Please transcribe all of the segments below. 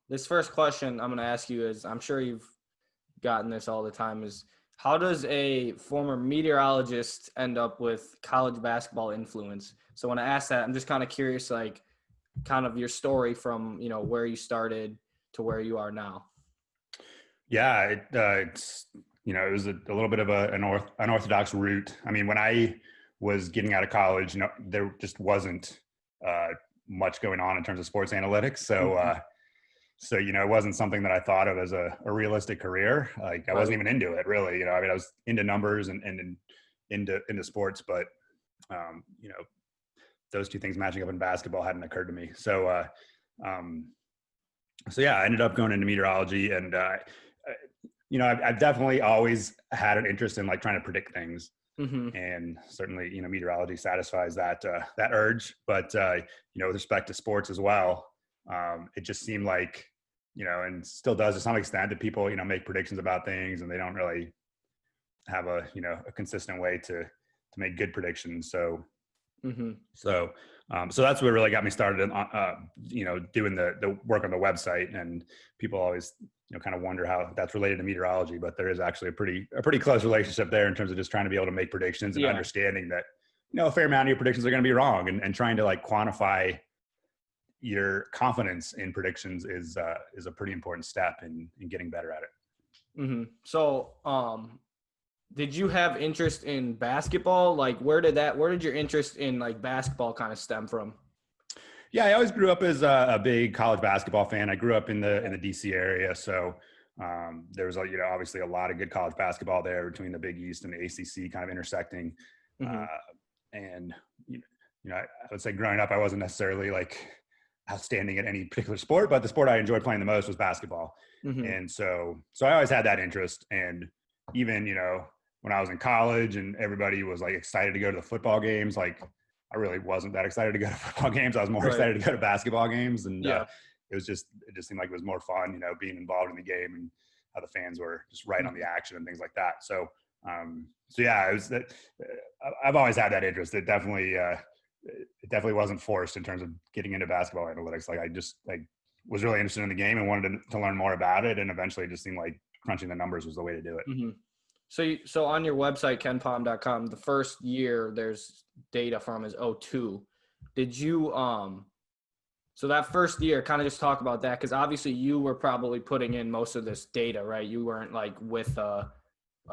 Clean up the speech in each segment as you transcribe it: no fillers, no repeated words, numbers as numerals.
This first question I'm going to ask you is, I'm sure you've gotten this all the time, is how does a former meteorologist end up with college basketball influence? So when I ask that, I'm just kind of curious, like kind of your story from, where you started to where you are now. Yeah, it's it was a little bit of an unorthodox route. I mean, when I was getting out of college, there just wasn't much going on in terms of sports analytics. So it wasn't something that I thought of as a realistic career. Like I wasn't even into it really. I mean, I was into numbers and into sports, but those two things matching up in basketball hadn't occurred to me. So yeah, I ended up going into meteorology, and I've definitely always had an interest in like trying to predict things, and certainly meteorology satisfies that urge. But with respect to sports as well, it just seemed like and still does to some extent that people make predictions about things, and they don't really have a consistent way to make good predictions. So that's what really got me started in, doing the work on the website. And people always, kind of wonder how that's related to meteorology, but there is actually a pretty close relationship there in terms of just trying to be able to make predictions and understanding that, a fair amount of your predictions are going to be wrong, and trying to like quantify your confidence in predictions is a pretty important step in getting better at it. So, did you have interest in basketball? Like, where did your interest in like basketball kind of stem from? Yeah, I always grew up as a big college basketball fan. I grew up in the DC area, so there was obviously a lot of good college basketball there between the Big East and the ACC kind of intersecting. And I would say growing up, I wasn't necessarily like outstanding at any particular sport, but the sport I enjoyed playing the most was basketball. And so I always had that interest. And even when I was in college and everybody was like excited to go to the football games, like I really wasn't that excited to go to football games. I was more excited to go to basketball games. And it just seemed like it was more fun, being involved in the game and how the fans were just right on the action and things like that. So yeah, I've always had that interest. It definitely wasn't forced in terms of getting into basketball analytics. Like I just was really interested in the game and wanted to learn more about it. And eventually it just seemed like crunching the numbers was the way to do it. So on your website, KenPom.com, the first year there's data from is 2002. Did you, so that first year, kind of just talk about that, because obviously you were probably putting in most of this data, right? You weren't like with a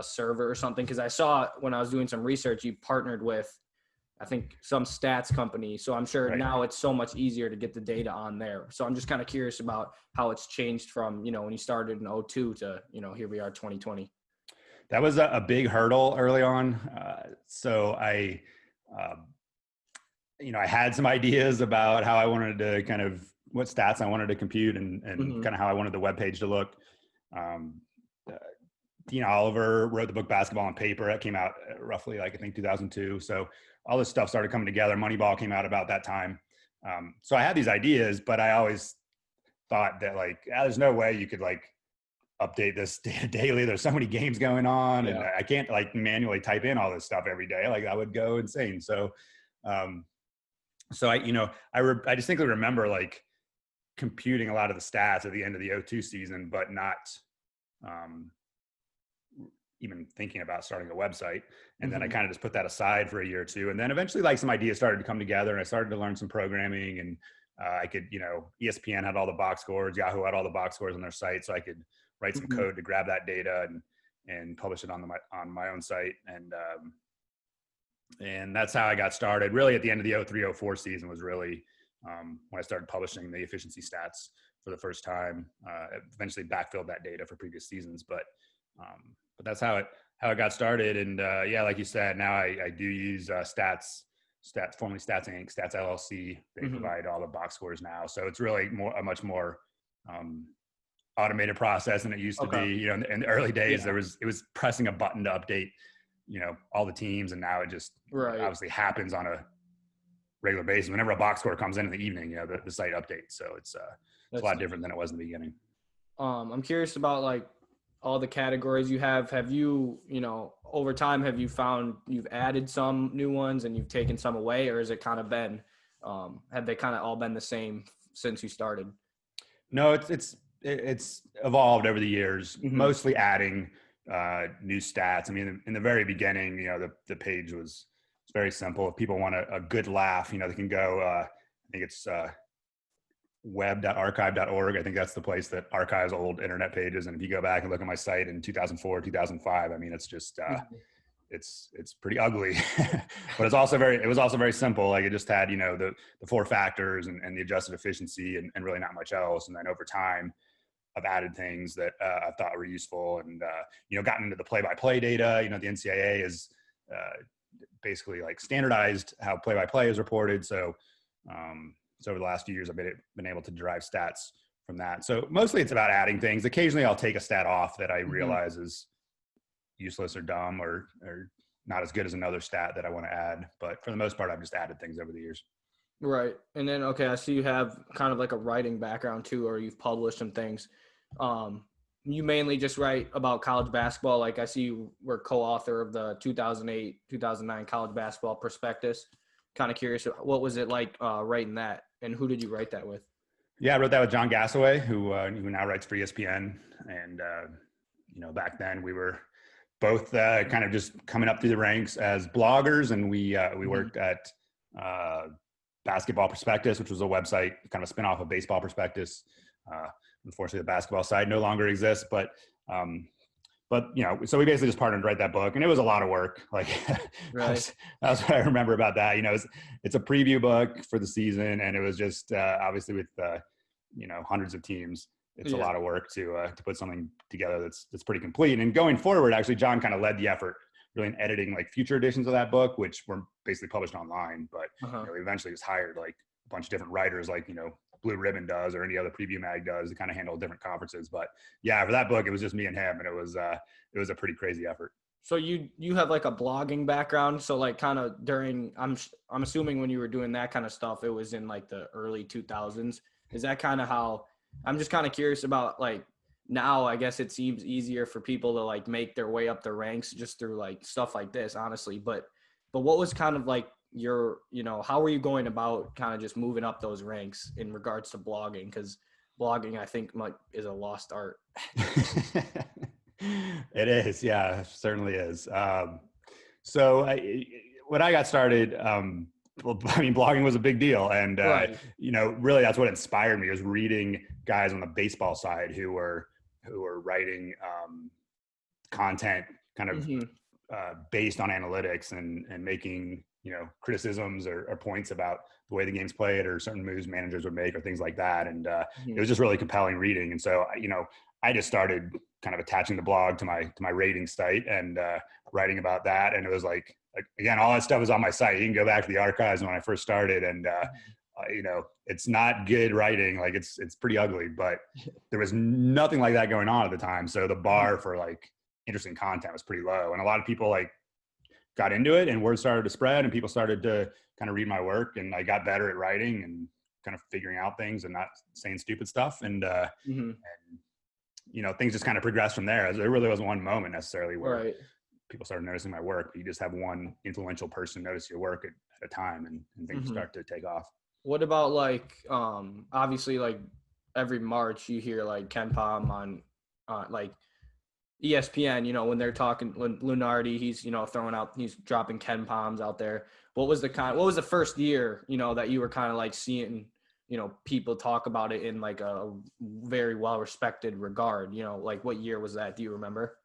server or something, because I saw when I was doing some research, you partnered with, I think, some stats company. So I'm sure now it's so much easier to get the data on there. So I'm just kind of curious about how it's changed from, when you started in 2002 to, here we are 2020. That was a big hurdle early on. So I had some ideas about how I wanted to kind of what stats I wanted to compute and kind of how I wanted the webpage to look. Dean Oliver wrote the book Basketball on Paper. That came out roughly I think 2002. So all this stuff started coming together. Moneyball came out about that time. So I had these ideas, but I always thought that there's no way you could update this data daily. There's so many games going on, and I can't manually type in all this stuff every day. That would go insane. So I distinctly remember computing a lot of the stats at the end of the 2002 season, but not even thinking about starting a website. And then I kind of just put that aside for a year or two. And then eventually some ideas started to come together, and I started to learn some programming, and I could, ESPN had all the box scores, Yahoo had all the box scores on their site. So I could write some code to grab that data and publish it on my own site. And that's how I got started. Really at the end of the 2003-04 season was really when I started publishing the efficiency stats for the first time. Eventually backfilled that data for previous seasons, but that's how it got started. And like you said, now I do use Stats, formerly Stats Inc., Stats LLC. They provide all the box scores now, so it's really a much more automated process than it used to be. In the early days, it was pressing a button to update, all the teams, and now it just obviously happens on a regular basis. Whenever a box score comes in the evening, the site updates. So it's a lot different than it was in the beginning. I'm curious about all the categories you have. Have you, over time, have you found you've added some new ones and you've taken some away, or has it kind of been, have they kind of all been the same since you started? No, it's it's evolved over the years, Mhm. mostly adding new stats. I mean, in the very beginning, the page was very simple. If people want a good laugh, they can go, I think it's web.archive.org. I think that's the place that archives old internet pages. And if you go back and look at my site in 2004, 2005, I mean, it's just, Mhm. it's pretty ugly, but it was also very simple. Like it just had, the four factors and the adjusted efficiency and really not much else. And then over time, I've added things that I thought were useful and, gotten into the play-by-play data. The NCAA is basically like standardized how play-by-play is reported. So over the last few years, I've been able to derive stats from that. So mostly it's about adding things. Occasionally I'll take a stat off that I realize is useless or dumb or not as good as another stat that I want to add. But for the most part, I've just added things over the years. Right. And then, okay, I see you have kind of like a writing background too, or you've published some things. You mainly just write about college basketball. Like I see you were co-author of the 2008, 2009 college basketball prospectus. Kind of curious, what was it like writing that, and who did you write that with? Yeah, I wrote that with John Gassaway, who now writes for ESPN. And, back then we were both kind of just coming up through the ranks as bloggers. And we worked at Basketball Prospectus, which was a website, kind of a spinoff of Baseball Prospectus. Unfortunately, the basketball side no longer exists, but so we basically just partnered to write that book, and it was a lot of work. Like Right. that's what I remember about that. It's a preview book for the season, and it was just obviously with hundreds of teams. It's a Yeah. lot of work to put something together that's pretty complete. And going forward, actually, John kind of led the effort really in editing like future editions of that book, which were basically published online. But we eventually just hired like a bunch of different writers, like Blue Ribbon does or any other preview mag does, to kind of handle different conferences. But yeah, for that book, it was just me and him, and it was a pretty crazy effort. So you have like a blogging background. So like kind of during, I'm assuming when you were doing that kind of stuff, it was in like the early 2000s. Is that kind of how? I'm just kind of curious about like now. I guess it seems easier for people to like make their way up the ranks just through like stuff like this, honestly. But what was kind of like your, how were you going about kind of just moving up those ranks in regards to blogging? Because blogging, I think, is a lost art. It is, yeah, it certainly is. So when I got started, well, I mean, blogging was a big deal, and Right. really that's what inspired me, was reading guys on the baseball side who were writing content kind of Mm-hmm. based on analytics and making criticisms or points about the way the game's played or certain moves managers would make or things like that. And it was just really compelling reading. And so I just started kind of attaching the blog to my rating site and writing about that. And it was like again, all that stuff is on my site. You can go back to the archives when I first started, and it's not good writing. Like it's pretty ugly, but there was nothing like that going on at the time. So the bar for like interesting content was pretty low, and a lot of people like got into it, and word started to spread, and people started to kind of read my work, and I got better at writing and kind of figuring out things and not saying stupid stuff. And things just kind of progressed from there. There really wasn't one moment necessarily where Right. people started noticing my work, but you just have one influential person notice your work at a time, and things start to take off. What about like obviously like every March you hear like KenPom on like ESPN, when they're talking, when Lunardi, he's he's dropping KenPoms out there. What was the first year, that you were kind of like seeing, people talk about it in like a very well respected regard, like what year was that? Do you remember?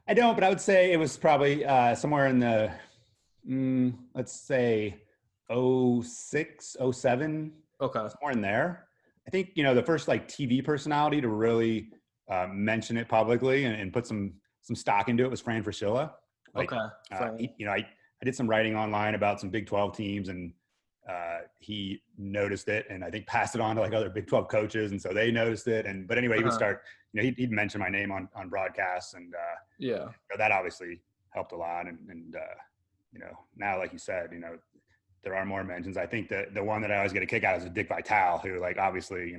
I don't, but I would say it was probably somewhere in the let's say 06, 07, Okay. somewhere in there. I think the first like TV personality to really mention it publicly and put some stock into it was Fran Fraschilla. Like Okay. I did some writing online about some Big 12 teams, and he noticed it, and I think passed it on to like other Big 12 coaches, and so they noticed it. But anyway, he would start, he'd mention my name on broadcasts, and Yeah. that obviously helped a lot. And now, like you said, there are more mentions. I think that the one that I always get a kick out is Dick Vitale, who like obviously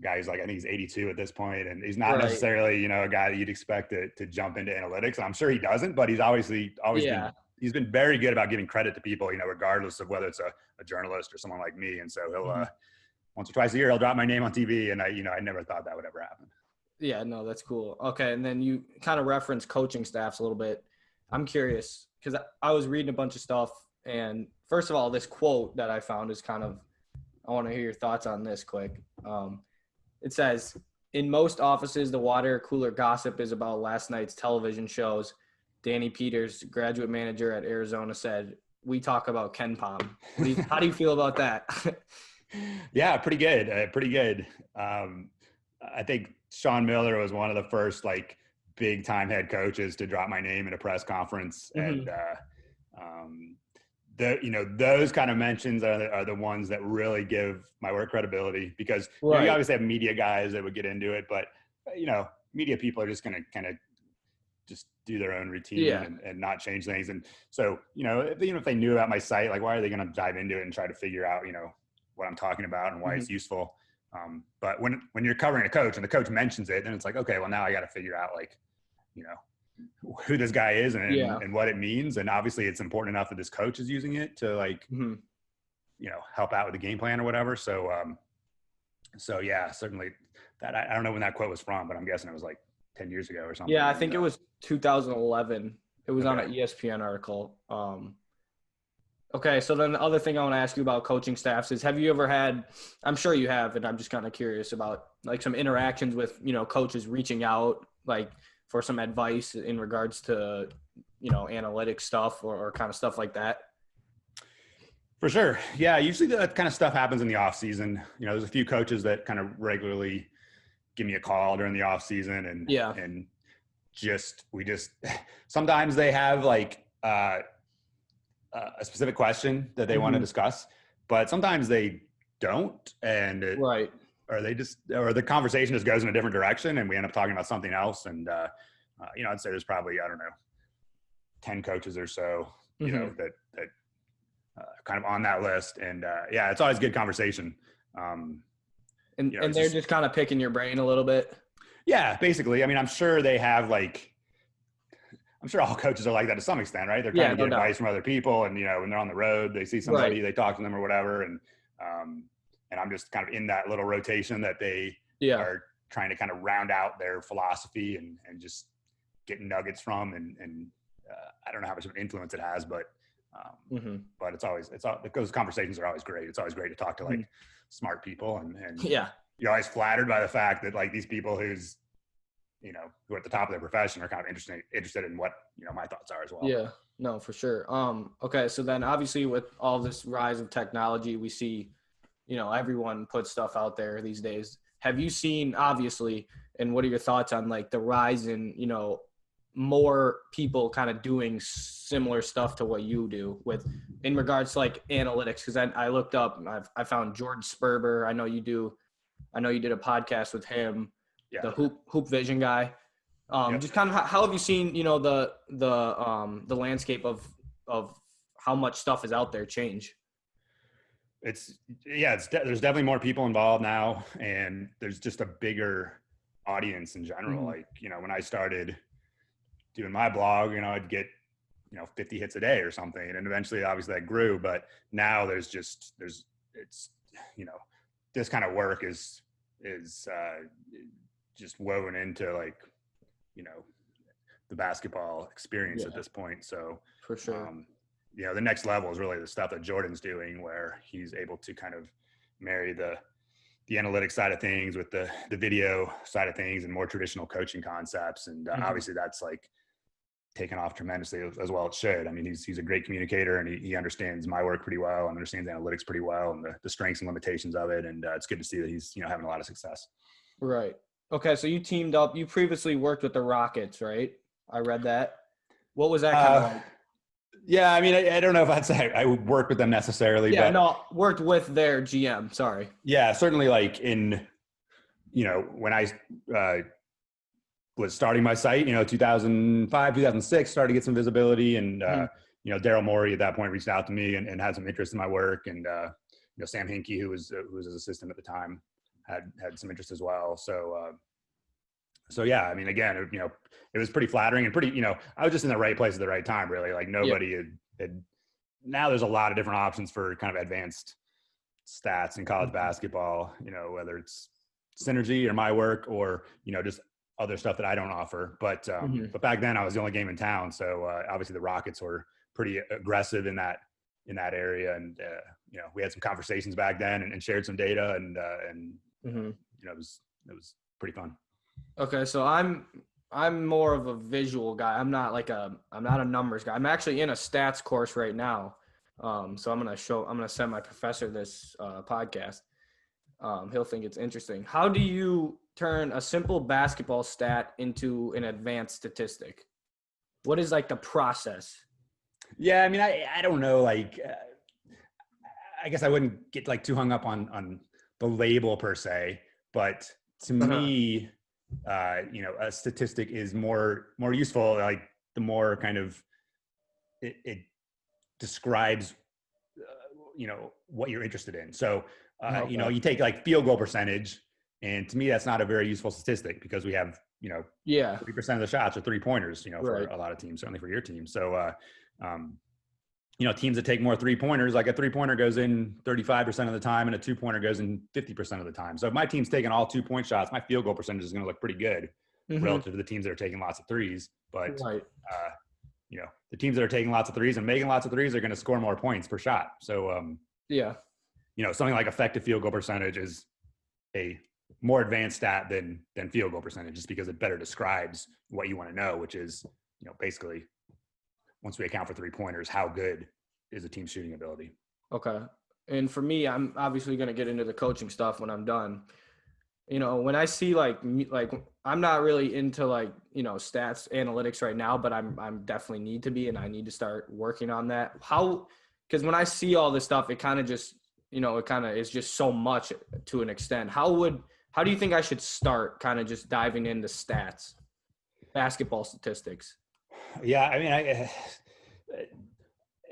guy who's like, I think he's 82 at this point, and he's not necessarily a guy that you'd expect to jump into analytics. And I'm sure he doesn't, but he's always he's been very good about giving credit to people, regardless of whether it's a journalist or someone like me. And so once or twice a year, he'll drop my name on TV. And I never thought that would ever happen. Yeah, no, that's cool. Okay, and then you kind of reference coaching staffs a little bit. I'm curious because I was reading a bunch of stuff, and first of all, this quote that I found is kind of – I want to hear your thoughts on this quick. It says, in most offices, the water cooler gossip is about last night's television shows. Danny Peters, graduate manager at Arizona, said, we talk about KenPom. How do you feel about that? Yeah, pretty good. Pretty good. I think Sean Miller was one of the first like big time head coaches to drop my name in a press conference. Mm-hmm. And those kind of mentions are the ones that really give my work credibility, because Right. You obviously have media guys that would get into it, but media people are just going to kind of just do their own routine and not change things. And so, even if they knew about my site, like, why are they going to dive into it and try to figure out, what I'm talking about and why it's useful? But when you're covering a coach and the coach mentions it, then it's like, okay, well, now I got to figure out, like, who this guy is and what it means. And obviously it's important enough that this coach is using it to, like, help out with the game plan or whatever. So yeah, certainly that, I don't know when that quote was from, but I'm guessing it was like 10 years ago or something. Yeah, I think it was 2011. It was on an ESPN article. Okay, so then the other thing I want to ask you about coaching staffs is, have you ever had, I'm sure you have, and I'm just kind of curious about, like, some interactions with, coaches reaching out, like, for some advice in regards to, analytics stuff or kind of stuff like that? For sure. Yeah, usually that kind of stuff happens in the off season. There's a few coaches that kind of regularly give me a call during the off season, and we just sometimes they have like a specific question that they want to discuss, but sometimes they don't, and or the conversation just goes in a different direction and we end up talking about something else. And I'd say there's probably, I don't know, 10 coaches or so that kind of on that list. And it's always a good conversation. And they're just kind of picking your brain a little bit. Yeah, basically. I mean, I'm sure they have, like, I'm sure all coaches are like that to some extent, right? They're trying to get advice from other people, and when they're on the road, they see somebody, they talk to them or whatever, and I'm just kind of in that little rotation that they are trying to kind of round out their philosophy and just get nuggets from, and I don't know how much of an influence it has, but but those conversations are always great. It's always great to talk to like smart people, and you're always flattered by the fact that, like, these people who are at the top of their profession are kind of interested in what, my thoughts are as well. Yeah, no, for sure. Okay. So then obviously with all this rise of technology, we see, everyone puts stuff out there these days. Have you seen, obviously, and what are your thoughts on, like, the rise in, more people kind of doing similar stuff to what you do in regards to, like, analytics? Cause I looked up, I found George Sperber. I know you did a podcast with him. Yeah. The hoop vision guy. Just kind of how have you seen, the landscape of how much stuff is out there change? There's definitely more people involved now, and there's just a bigger audience in general. Like, when I started doing my blog, I'd get, 50 hits a day or something. And eventually, obviously, that grew. But now this kind of work is just woven into, like, the basketball experience at this point. So for sure, the next level is really the stuff that Jordan's doing, where he's able to kind of marry the analytics side of things with the video side of things and more traditional coaching concepts. And obviously that's, like, taken off tremendously, as well it should. I mean, he's a great communicator, and he understands my work pretty well and understands analytics pretty well, and the strengths and limitations of it. And it's good to see that he's, having a lot of success. Right. Okay. So you teamed up, you previously worked with the Rockets, right? I read that. What was that kind of like? Yeah. I mean, I don't know if I'd say I worked with them necessarily, but worked with their GM. Sorry. Yeah, certainly, like, in, when I was starting my site, 2005, 2006, started to get some visibility, and Daryl Morey at that point reached out to me and had some interest in my work, and Sam Hinkie, who was his assistant at the time, had some interest as well. So yeah, I mean, again, it was pretty flattering and pretty, I was just in the right place at the right time, really. Like, nobody had now there's a lot of different options for kind of advanced stats in college basketball, whether it's synergy or my work or, just other stuff that I don't offer. But back then I was the only game in town. So obviously the Rockets were pretty aggressive in that area. And, we had some conversations back then and shared some data and it was pretty fun. Okay. So I'm more of a visual guy. I'm not a numbers guy. I'm actually in a stats course right now. So I'm going to send my professor this podcast. He'll think it's interesting. How do you turn a simple basketball stat into an advanced statistic? What is like the process? Yeah. I mean, I don't know, I guess I wouldn't get like too hung up on the label per se, but to me, a statistic is more useful. Like the more kind of it describes, what you're interested in. So, you take like field goal percentage, and to me, that's not a very useful statistic because we have, 3% of the shots are 3-pointers, for a lot of teams, certainly for your team. So, teams that take more 3-pointers, like a 3-pointer goes in 35% of the time and a 2-pointer goes in 50% of the time. So if my team's taking all 2-point shots, my field goal percentage is going to look pretty good relative to the teams that are taking lots of threes. But, the teams that are taking lots of threes and making lots of threes are going to score more points per shot. So, something like effective field goal percentage is a more advanced stat than field goal percentage, just because it better describes what you want to know, which is, basically, once we account for 3-pointers, how good is a team's shooting ability? Okay. And for me, I'm obviously going to get into the coaching stuff when I'm done. When I see like I'm not really into stats analytics right now, but I'm definitely need to be, and I need to start working on that. Because when I see all this stuff, it kind of just, it kind of is just so much to an extent. How do you think I should start kind of just diving into stats, basketball statistics? Yeah. I mean,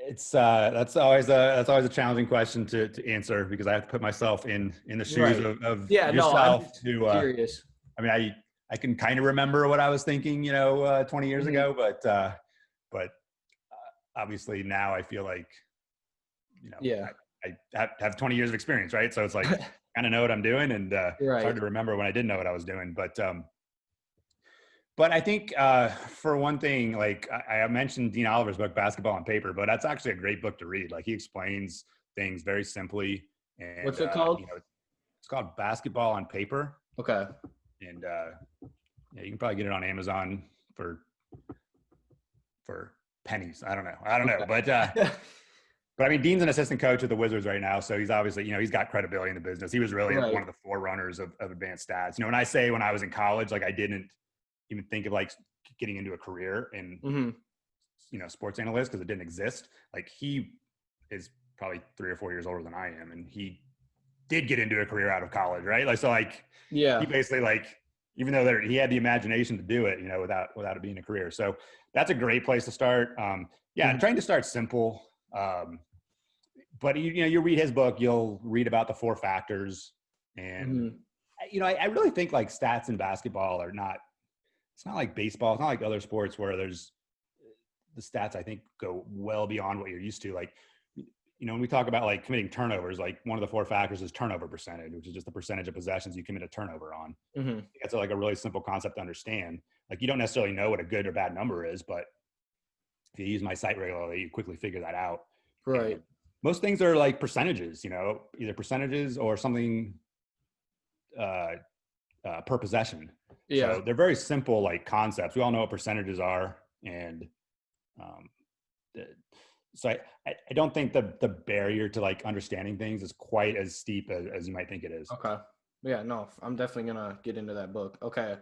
it's that's always a challenging question to answer because I have to put myself in the shoes of yourself. I'm curious. I mean, I can kind of remember what I was thinking, 20 years ago, but obviously now I feel like, I have 20 years of experience, right? So it's like kind of know what I'm doing, and it's hard to remember when I didn't know what I was doing, But I think for one thing, like I mentioned Dean Oliver's book, Basketball on Paper, but that's actually a great book to read. Like he explains things very simply. And what's it called? It's called Basketball on Paper. Okay. And you can probably get it on Amazon for pennies. I don't know. But I mean, Dean's an assistant coach at the Wizards right now, so he's obviously, he's got credibility in the business. He was really one of the forerunners of advanced stats. When I say when I was in college, like I didn't even think of like getting into a career in, sports analyst because it didn't exist. Like he is probably 3 or 4 years older than I am, and he did get into a career out of college, right? He basically even though he had the imagination to do it, without it being a career. So that's a great place to start. Trying to start simple. But you read his book, you'll read about the 4 factors, and I really think like stats in basketball are not. It's not like baseball. It's not like other sports where there's the stats, I think, go well beyond what you're used to. Like, when we talk about like committing turnovers, like one of the 4 factors is turnover percentage, which is just the percentage of possessions you commit a turnover on. That's like a really simple concept to understand. Like you don't necessarily know what a good or bad number is, but if you use my site regularly, you quickly figure that out. Right. And most things are like percentages, either percentages or something per possession. Yeah. So they're very simple, like concepts. We all know what percentages are. And so I don't think the barrier to like understanding things is quite as steep as you might think it is. Okay. Yeah, no, I'm definitely going to get into that book. Okay.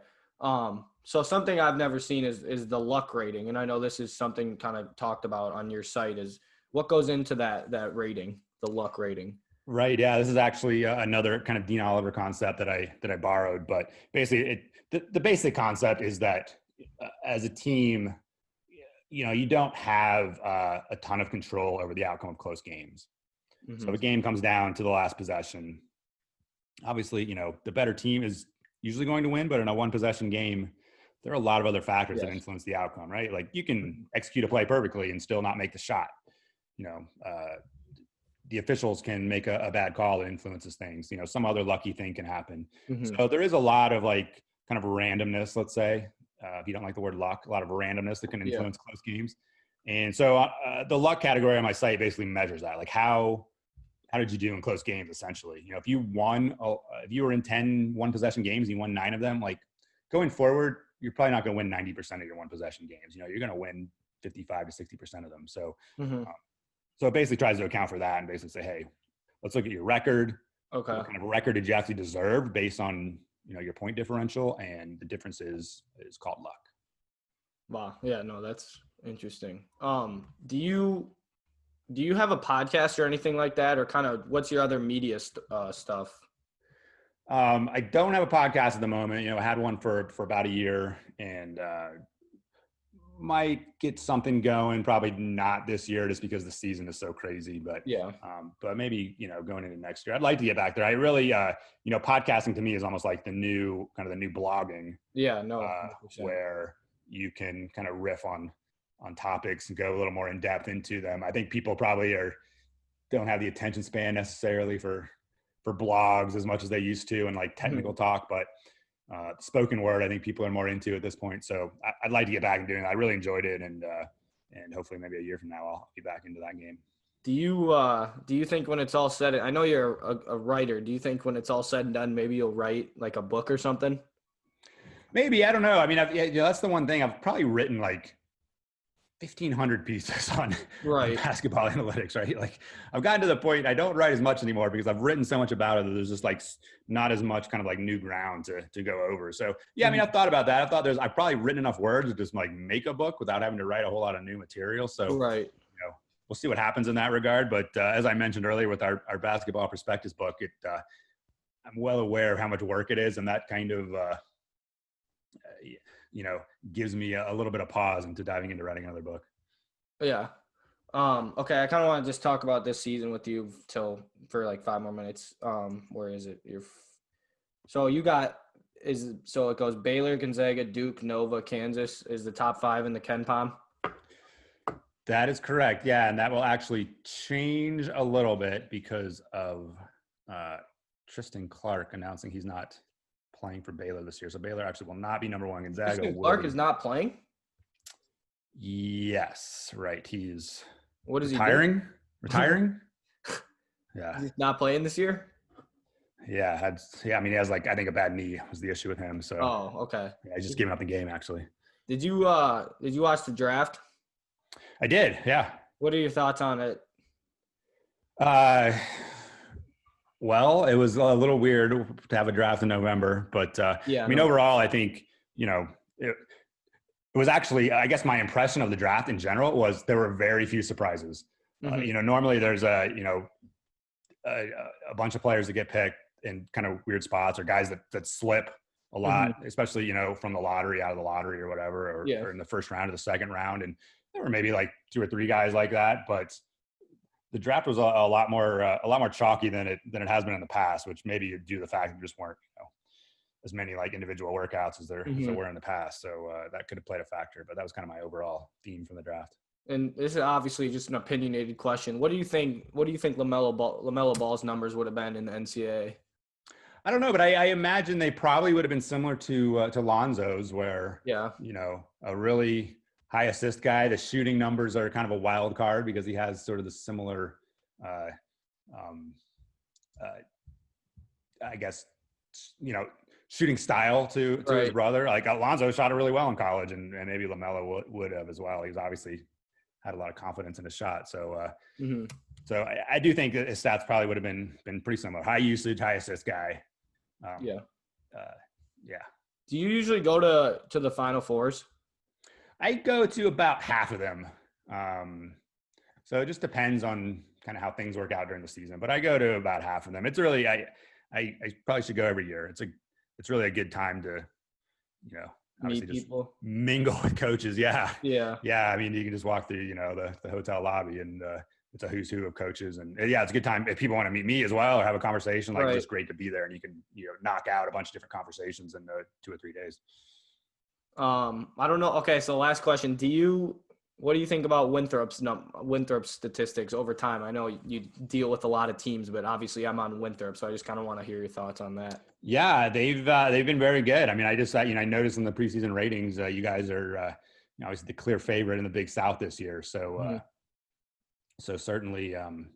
So something I've never seen is the luck rating. And I know this is something kind of talked about on your site. Is what goes into that rating, the luck rating? Right. Yeah. This is actually another kind of Dean Oliver concept that I borrowed, but basically the basic concept is that as a team, you don't have a ton of control over the outcome of close games. So if a game comes down to the last possession, obviously, the better team is usually going to win, but in a 1-possession game, there are a lot of other factors that influence the outcome, right? Like you can execute a play perfectly and still not make the shot. the officials can make a bad call that influences things. You know, some other lucky thing can happen. Mm-hmm. So there is a lot of like kind of randomness, let's say, if you don't like the word luck, a lot of randomness that can influence close games. And so the luck category on my site basically measures that, like how did you do in close games, essentially. You know, if you were in 10 one possession games, you won 9 of them, like going forward, you're probably not going to win 90% of your one possession games. You know, you're going to win 55 to 60% of them. So, so it basically tries to account for that and basically say, hey, let's look at your record. Okay. What kind of record did you actually deserve based on, you know, your point differential, and the difference is called luck. Wow. Yeah, no, that's interesting. Do you have a podcast or anything like that, or kind of what's your other media stuff? I don't have a podcast at the moment. You know, I had one for about a year, and might get something going. Probably not this year, just because the season is so crazy. But but maybe, you know, going into next year, I'd like to get back there. I really, you know, podcasting to me is almost like the new blogging. Yeah, no, where you can kind of riff on topics and go a little more in depth into them. I think people probably don't have the attention span necessarily for blogs as much as they used to, and like technical talk, but spoken word, I think people are more into at this point. So I'd like to get back and doing it. I really enjoyed it, and hopefully maybe a year from now I'll be back into that game. Do you think when it's all said, I know you're a writer, do you think when it's all said and done, maybe you'll write like a book or something? Maybe, I don't know. I mean, you know, that's the one thing. I've probably written like 1,500 pieces on basketball analytics, right? Like I've gotten to the point I don't write as much anymore because I've written so much about it that there's just like not as much kind of like new ground to go over. So yeah, I mean, I've thought about that. I've probably written enough words to just like make a book without having to write a whole lot of new material. So you know, we'll see what happens in that regard. But as I mentioned earlier with our basketball prospectus book, I'm well aware of how much work it is, and that kind of you know, gives me a little bit of pause into diving into writing another book. Yeah. Okay. I kind of want to just talk about this season with you for like 5 more minutes. Where is it? So it goes Baylor, Gonzaga, Duke, Nova, Kansas is the top 5 in the KenPom. That is correct. Yeah. And that will actually change a little bit because of Tristan Clark announcing he's not playing for Baylor this year. So Baylor actually will not be number 1. Gonzaga. Tristan Clark is not playing? Yes, right. He's retiring? Retiring? Yeah. He's not playing this year? Yeah. I mean, he has like, I think a bad knee was the issue with him. So okay. Yeah, he's just giving up the game actually. Did you watch the draft? I did, yeah. What are your thoughts on it? Well, it was a little weird to have a draft in November, but I mean, overall, I think, you know, it was actually, I guess my impression of the draft in general was there were very few surprises. You know, normally there's a bunch of players that get picked in kind of weird spots, or guys that slip a lot, especially, you know, from the lottery, out of the lottery or whatever, or in the first round or the second round. And there were maybe like 2 or 3 guys like that, but the draft was a lot more chalky than it has been in the past, which maybe due to the fact that there just weren't, you know, as many like individual workouts as there were in the past. So that could have played a factor, but that was kind of my overall theme from the draft. And this is obviously just an opinionated question. What do you think LaMelo Ball's numbers would have been in the NCAA? I don't know, but I imagine they probably would have been similar to Lonzo's, where you know, a really high assist guy. The shooting numbers are kind of a wild card because he has sort of the similar, I guess, you know, shooting style to his brother. Like Alonzo shot it really well in college, and maybe LaMelo would have as well. He's obviously had a lot of confidence in his shot. So, so I do think that his stats probably would have been pretty similar. High usage, high assist guy. Yeah. Do you usually go to the Final Fours? I go to about half of them. So it just depends on kind of how things work out during the season, but I go to about half of them. It's really, I probably should go every year. It's really a good time to, you know, obviously just mingle with coaches. Yeah. I mean, you can just walk through, you know, the hotel lobby, and it's a who's who of coaches. And it's a good time if people want to meet me as well or have a conversation. Like, it's just great to be there, and you can, you know, knock out a bunch of different conversations in 2 or 3 days. I don't know. Okay, so last question: What do you think about Winthrop's statistics over time? I know you deal with a lot of teams, but obviously I'm on Winthrop, so I just kind of want to hear your thoughts on that. Yeah, they've been very good. I mean, I just I noticed in the preseason ratings, you guys are obviously the clear favorite in the Big South this year. So so certainly you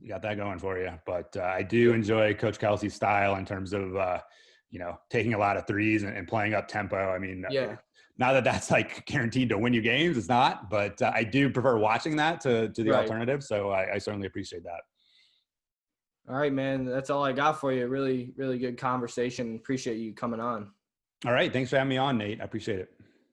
got that going for you. But I do enjoy Coach Kelsey's style in terms of taking a lot of threes and playing up tempo. I mean, Yeah. not that that's like guaranteed to win you games, it's not. But I do prefer watching that to the Right. alternative. So I certainly appreciate that. All right, man. That's all I got for you. Really, really good conversation. Appreciate you coming on. All right. Thanks for having me on, Nate. I appreciate it.